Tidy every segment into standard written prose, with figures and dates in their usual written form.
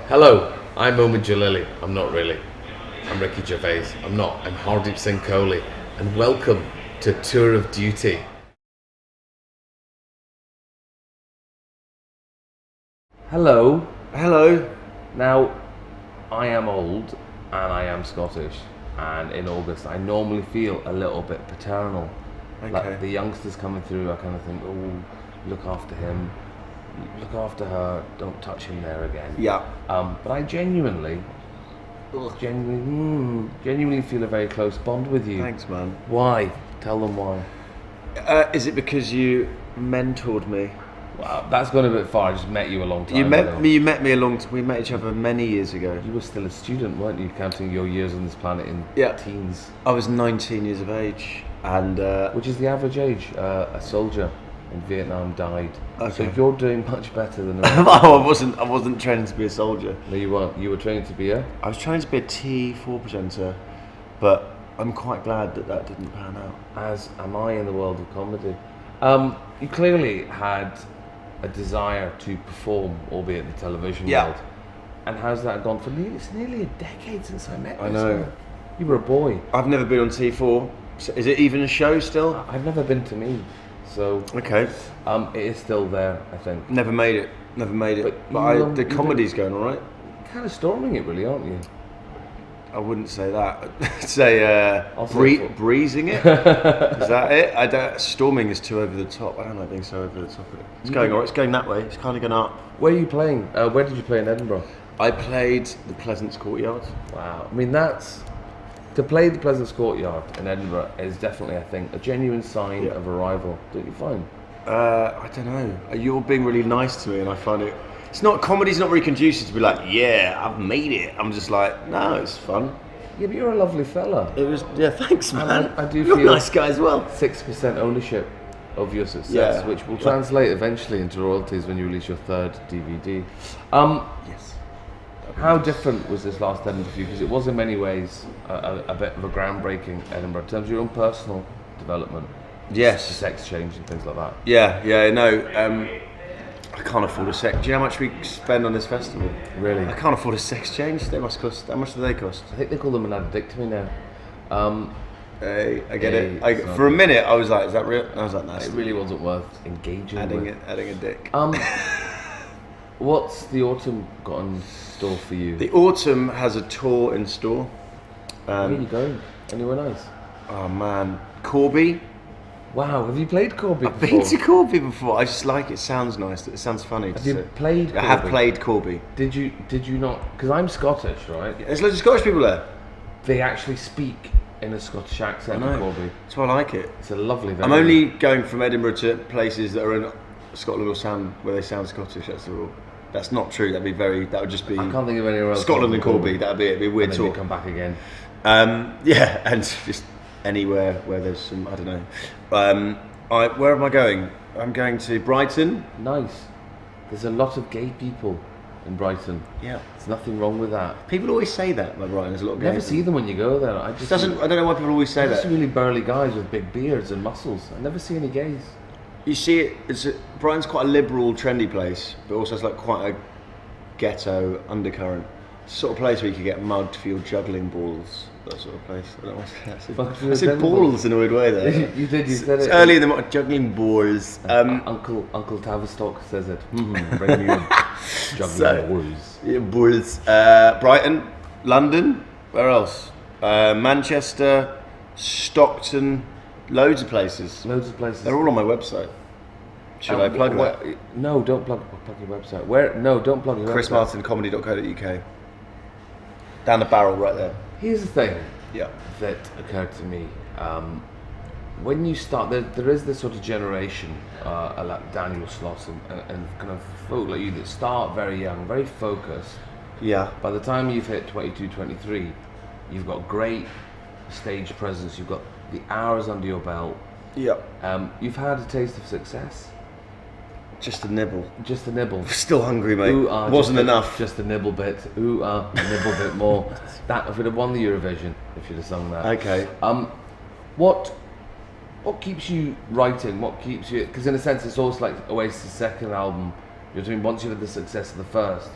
Hello, I'm Omid Jalili. I'm not really. I'm Ricky Gervais. I'm not. I'm Hardeep Singh Kohli. And welcome to Tour of Duty. Hello. Hello. Now, I am old and I am Scottish. And in August, I normally feel a little bit paternal. Okay. Like the youngsters coming through, I kind of think, oh, look after him, look after her, don't touch him there again. Yeah. But I genuinely feel a very close bond with you. Thanks, man. Why? Tell them why. Is it because you mentored me? Wow, that's gone a bit far. I just met you a long time You met ago. me. You met me we met each other many years ago. You were still a student, weren't you? Counting your years on this planet in teens. I was 19 years of age, and Which is the average age. A soldier in Vietnam died. Okay. So you're doing much better than I wasn't training to be a soldier. No, you weren't. You were training to be a. I was training to be a T4 presenter, but I'm quite glad that didn't pan out. As am I in the world of comedy. You clearly had a desire to perform, albeit in the television world. And how's that gone? It's nearly a decade since I met you. I know. You were a boy. I've never been on T4. So is it even a show still? I've never been to me, so Okay. it is still there, I think. Never made it. But the comedy's going all right. Kind of storming it, really, aren't you? I wouldn't say that. I'd say I'll say breezing it. Is that it? I don't. Storming is too over the top. I don't like being so over the top of it. It's going alright. It's going that way. It's kind of going up. Where are you playing? Where did you play in Edinburgh? I played the Pleasance Courtyard. Wow. I mean, to play the Pleasance Courtyard in Edinburgh is definitely, I think, a genuine sign of arrival. Don't you find? I don't know. You're being really nice to me, and I find it. It's not comedy's not very conducive to be like, yeah, I've made it. I'm just like, no, it's fun. Yeah, but you're a lovely fella. It was, thanks, man. I do You're feel a nice guy as well. 6% ownership of your success, which will translate eventually into royalties when you release your third DVD. Yes. How different was this last Edinburgh for you? Because it was in many ways a bit of a groundbreaking Edinburgh in terms of your own personal development. Yes. Sex change and things like that. Yeah, no. I can't afford a sex. Do you know how much we spend on this festival? Really? I can't afford a sex change. They must cost. How much do they cost? I think they call them an addictomy now. I get it. For a minute, I was like, "Is that real?" And I was like, "No." It really wasn't worth engaging with. Adding a dick. What's the autumn got in store for you? The autumn has a tour in store. Where are you going? Anywhere nice? Oh man, Corby. Wow, have you played Corby I've before? been to Corby before. I just like it. Sounds nice. It sounds funny. Have you played Corby? I have played Corby. Did you not? Because I'm Scottish, right? There's loads of Scottish people there. They actually speak in a Scottish accent in Corby. That's why I like it. It's a lovely venue. I'm only going from Edinburgh to places that are in Scotland where they sound Scottish. That's the rule. That's not true. That would just be. I can't think of anywhere else. Scotland and Corby. That'd be it. It'd be a weird and talk. Then come back again. Yeah, and just anywhere where there's some. I don't know. Where am I going? I'm going to Brighton. Nice. There's a lot of gay people in Brighton. Yeah. There's nothing wrong with that. People always say that about Brighton. There's a lot of gay. Never see them when you go there. I don't know why people always say that. Just really burly guys with big beards and muscles. I never see any gays. You see it. Brighton's quite a liberal, trendy place, but also it's like quite a ghetto undercurrent. It's the sort of place where you could get mugged for your juggling balls. That sort of place. I don't know I said balls in a weird way there. You did. You said it. It's early in the morning. Juggling balls. Uncle Tavistock says it. Bring me your juggling balls. Yeah, balls. Brighton, London. Where else? Manchester, Stockton. Loads of places. They're all on my website. Should I plug that? No, don't plug your website. Where? No, don't plug your website. chrismartincomedy.co.uk. Down the barrel right there. Here's the thing Yeah. that occurred to me. When you start, there is this sort of generation, like Daniel Sloss and kind of folk like you that start very young, very focused. Yeah. By the time you've hit 22, 23, you've got great stage presence, you've got the hours under your belt. Yeah. You've had a taste of success. Just a nibble. Just a nibble. Still hungry, mate. Wasn't enough. Just a nibble bit. A nibble bit more. That if we'd have won the Eurovision, if you'd have sung that. Okay. What keeps you writing? What keeps you? Because in a sense, it's almost like Oasis' second album. You're doing once you've had the success of the first.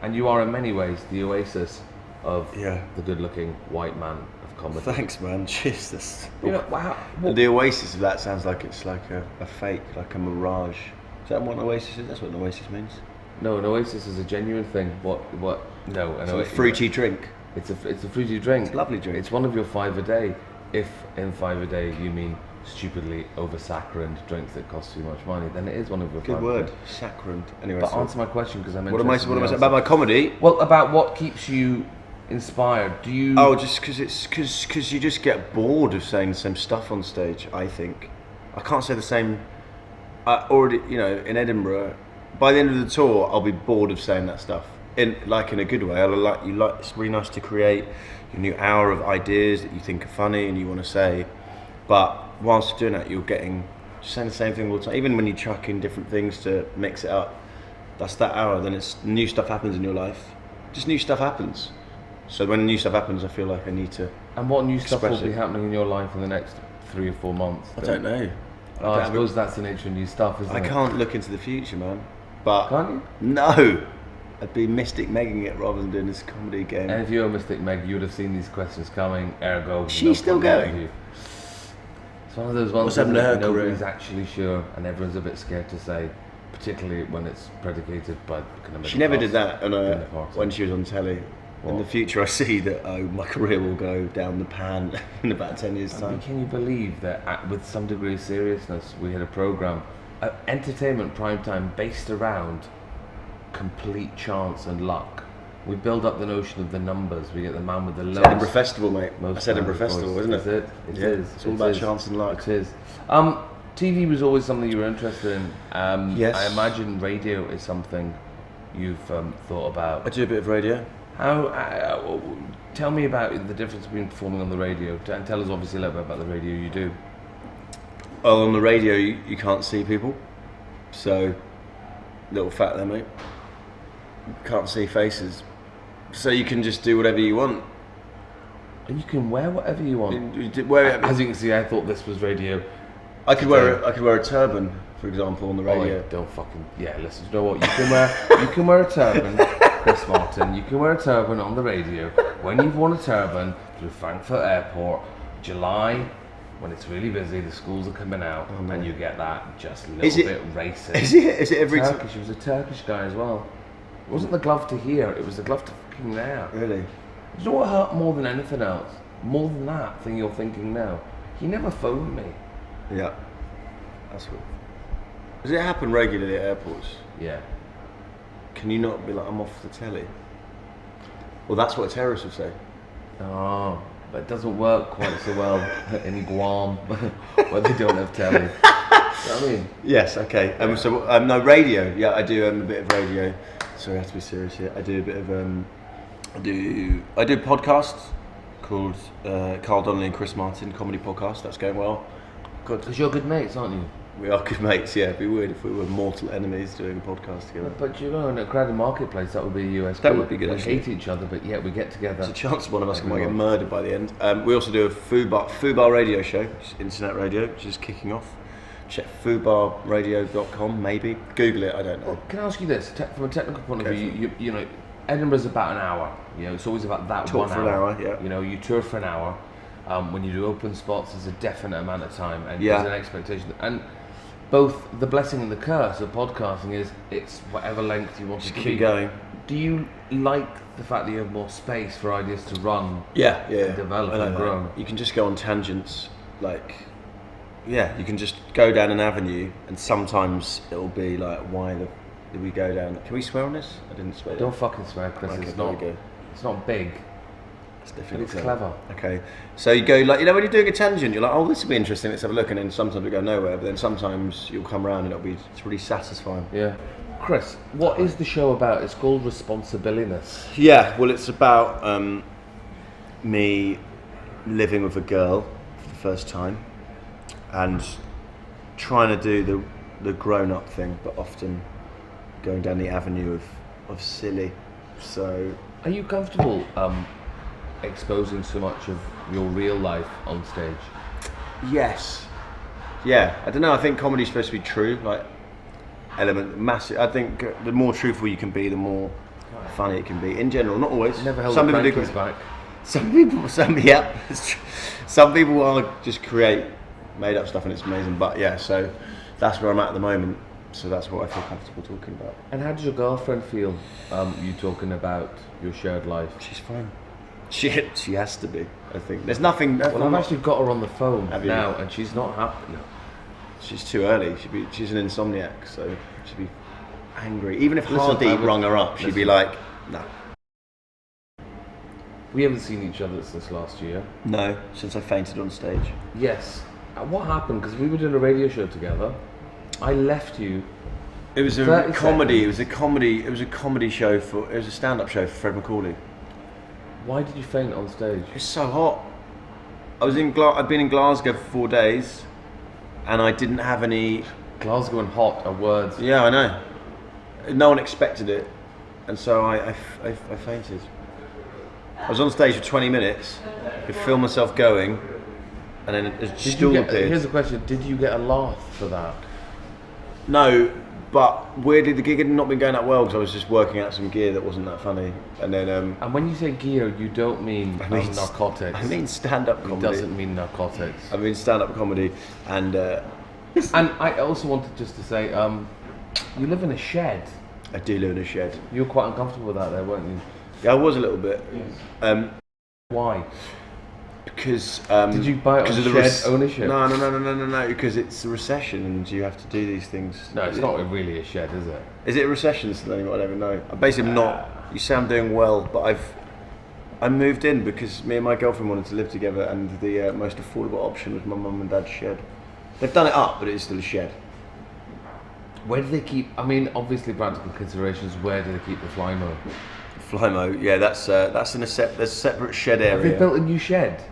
And you are in many ways the oasis of Yeah. the good-looking white man of comedy. Thanks, man. Jesus. You know, wow. The oasis of that sounds like it's like a fake, like a mirage. Is that what an oasis is? That's what an oasis means. No, an oasis is a genuine thing. What? No, an So a oasis. fruity drink. It's a fruity drink. It's a lovely drink. It's one of your 5 a day. If in 5 a day you mean stupidly over-saccharine drinks that cost too much money, then it is one of your Good 5 word. a day. Saccharine. Anyway, But so answer my question because I'm what am I interested. saying about my comedy? Well, about what keeps you inspired. Do you? Oh, just because you just get bored of saying the same stuff on stage. I think I can't say the same. I already, in Edinburgh, by the end of the tour, I'll be bored of saying that stuff. In a good way. It's really nice to create your new hour of ideas that you think are funny and you want to say. But whilst doing that, you're just saying the same thing all the time. Even when you chuck in different things to mix it up, that's that hour. Then it's new stuff happens in your life. Just new stuff happens. So when new stuff happens, I feel like I need to. And what new stuff will express be it. happening in your life in the next 3 or 4 months? I don't know. I suppose that's the nature of new stuff, isn't it? I can't look into the future, man. But Can't you? No, I'd be Mystic Megging it rather than doing this comedy game. And if you were Mystic Meg, you would have seen these questions coming. Ergo, She's still going? It's one of those ones What's happened to her that nobody's career? actually sure, and everyone's a bit scared to say, particularly when it's predicated by kind of. She never did middle-class that dinner party. when she was on telly. In the future, I see that my career will go down the pan in about 10 years' I mean, time. can you believe that with some degree of seriousness, we had a programme, entertainment primetime based around complete chance and luck. We build up the notion of the numbers. We get the man with the lowest. Edinburgh Festival, mate. most That's Edinburgh voice. Festival, isn't it? Is it? It Yeah, is. it's all It about is. chance and luck. It is. TV was always something you were interested in. Yes. I imagine radio is something you've thought about. I do a bit of radio. How? Tell me about the difference between performing on the radio, and tell us obviously a little bit about the radio you do. Oh, on the radio, you can't see people. So, little fact there, mate. Can't see faces. So you can just do whatever you want. And you can wear whatever you want. As you can see, I thought this was radio. I could wear a turban, for example, on the radio. Oh, don't fucking listen. You know what? You can wear a turban, Chris Martin. You can wear a turban on the radio when you've worn a turban through Frankfurt Airport, July, when it's really busy. The schools are coming out, and you get that just a little bit racist. Is it every time? Turkish? He was a Turkish guy as well. It wasn't the glove to here. It was the glove to fucking there. Really? You know what hurt more than anything else? More than that thing you're thinking now. He never phoned me. Yeah. That's what. Does it happen regularly at airports? Yeah. Can you not be like, I'm off the telly? Well, that's what a terrorist would say. Oh, but it doesn't work quite so well in Guam, where they don't have telly. You know what I mean? Yes, okay. No, radio. Yeah, I do a bit of radio. Sorry, I have to be serious here. I do a bit of I do a podcast called Carl Donnelly and Chris Martin comedy podcast. That's going well. Good. Because you're good mates, aren't you? We are good mates. Yeah, it'd be weird if we were mortal enemies doing a podcast together. But you know, in a crowded marketplace, that would be a USP. That would be good, We actually. hate each other, but yet we get together. There's a chance one of us might get Everyone. murdered by the end. We also do a food bar radio show, which is internet radio, which is kicking off. Check foodbarradio.com, maybe. Google it, I don't know. Can I ask you this, from a technical point of Go view? You know, Edinburgh's about an hour. You know, it's always about that Talk 1 for an hour, yeah. You know, you tour for an hour. When you do open spots, there's a definite amount of time, and Yeah. there's an expectation. And both the blessing and the curse of podcasting is it's whatever length you want Just it to keep be. going. Do you like the fact that you have more space for ideas to run? Yeah. And develop I know and that. grow. You can just go on tangents, you can just go down an avenue, and sometimes it'll be like, why did we go down? Can we swear on this? I didn't swear. Don't fucking swear, Chris. Okay, It's there we not. go. It's not big. It's But difficult. it's clever. Okay, so you go when you're doing a tangent, you're like, oh, this will be interesting. Let's have a look, and then sometimes we go nowhere. But then sometimes you'll come around, and it's really satisfying. Yeah. Chris, what is the show about? It's called Responsibility-ness. Yeah, well, it's about me living with a girl for the first time, and trying to do the grown-up thing, but often going down the avenue of silly. So Are you comfortable exposing so much of your real life on stage? yes, yeah. I don't know. I think comedy's supposed to be true, like massive. I think the more truthful you can be, the more funny it can be. In general, not always. Never held Some the people do. crankies back. Some people, some people are just create made up stuff and it's amazing. But yeah, so that's where I'm at the moment. So that's what I feel comfortable talking about. And how does your girlfriend feel? You talking about your shared life? She's fine. She has to be. I think there's nothing. Well, I've actually got her on the phone Have you? now, and she's not happy. No. She's too early. She's an insomniac, so she'd be angry. Even if Listen, Hardeep rung her up, she'd be like, "No, We haven't seen each other since last year. no." Since I fainted on stage. Yes. What happened? Because we were doing a radio show together. I left you. It was a 30 comedy. seconds. It was a comedy. It was a comedy show for. It was a stand-up show for Fred McCauley. Why did you faint on stage? It's so hot. I'd been in Glasgow for 4 days, and I didn't have any. Glasgow and hot are words. Yeah, I know. No one expected it, and so I fainted. I was on stage for 20 minutes. I could feel myself going, and then a stool appeared. Here's the question: did you get a laugh for that? No, but weirdly the gig had not been going that well because I was just working out some gear that wasn't that funny, and then. And when you say gear, you don't mean narcotics. I mean stand-up comedy. It doesn't mean narcotics. I mean stand-up comedy, and. And I also wanted just to say, you live in a shed. I do live in a shed. You were quite uncomfortable with that there, weren't you? Yeah, I was a little bit. Why? Because Did you buy it on shed ownership? No. Because it's a recession and you have to do these things. No, it's not really a shed, is it? Is it a recession still anymore? I don't even know. I basically not. You say I'm doing well, but I moved in because me and my girlfriend wanted to live together, and the most affordable option was my mum and dad's shed. They've done it up, but it's still a shed. Where do they keep? I mean, obviously practical considerations. Where do they keep the Flymo? Flymo, yeah, that's in there's a separate shed Have area. they built a new shed?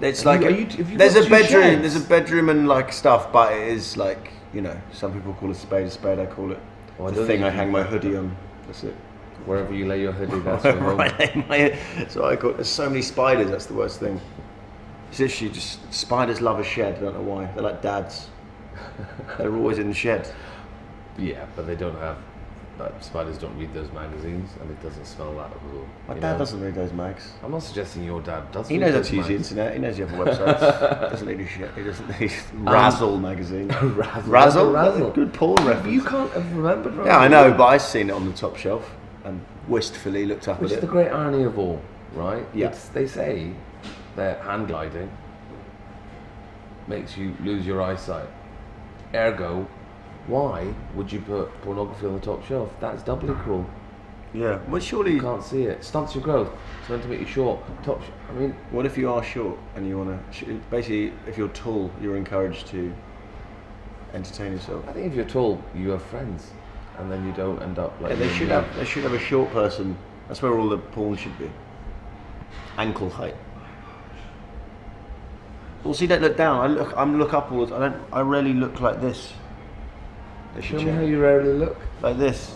It's Have like you- have you there's got a two bedroom. sheds? There's a bedroom and like stuff, but it is like some people call a spade. I call it Oh, I the don't thing think I you hang do my that. hoodie on. That's it. Wherever you lay your hoodie, that's your home. That's what I call it. There's so many spiders. That's the worst thing. It's literally just spiders love a shed. I don't know why. They're like dads. They're always in the shed. Yeah, but they don't have. Spiders don't read those magazines, and it doesn't smell that at all. My dad doesn't read those mags. I'm not suggesting your dad does. He read knows how those to use the mags. internet. He knows you have websites. Doesn't need a shit. He doesn't need Razzle magazine. Razzle. That's a good porn reference. You can't have remembered. Yeah, I know, but I've seen it on the top shelf and wistfully looked up Which at is it. the great irony of all, right? Yeah. They say that hand gliding makes you lose your eyesight. Ergo, why would you put pornography on the top shelf? That's doubly cruel. Yeah, well, surely. You can't see it. Stunts your growth. It's meant to make you short. I mean, What if you are short and you want to? Basically, if you're tall, you're encouraged to entertain yourself. I think if you're tall, you have friends, and then you don't end up like. Yeah, they should have a short person. That's where all the porn should be. Ankle height. Well, see, don't look down. I look upwards. I rarely look like this. They should Show me how change. you rarely look. Like this.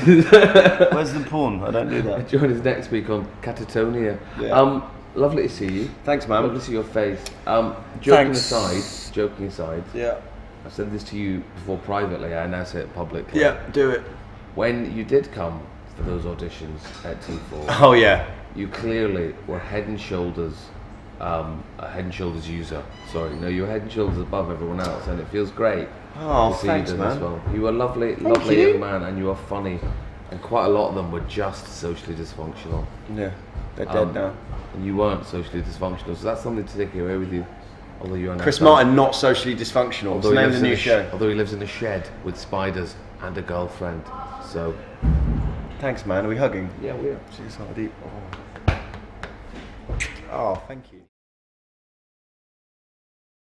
Where's the porn? I don't do that. Join us next week on Catatonia. Yeah. Lovely to see you. Thanks, man. Lovely to see your face. Joking Thanks. aside, Yeah. I've said this to you before privately, I now say it publicly. Yeah, do it. When you did come for those auditions at T4, Oh yeah. you clearly were head and shoulders, a head and shoulders user. Sorry, no, you're head and shoulders above everyone else, and it feels great Oh, to see thanks, you doing this man. well. You were lovely, Thank lovely you. young man, and you are funny, and quite a lot of them were just socially dysfunctional. Yeah, they're dead now. And you weren't socially dysfunctional, so that's something to take away with you. Although you are now Chris Martin, not socially dysfunctional. It's Although the he name of lives the in new a show. although he lives in a shed with spiders and a girlfriend. So Thanks, man. Are we hugging? yeah, we are. Cheers, Hardeep. Oh, thank you.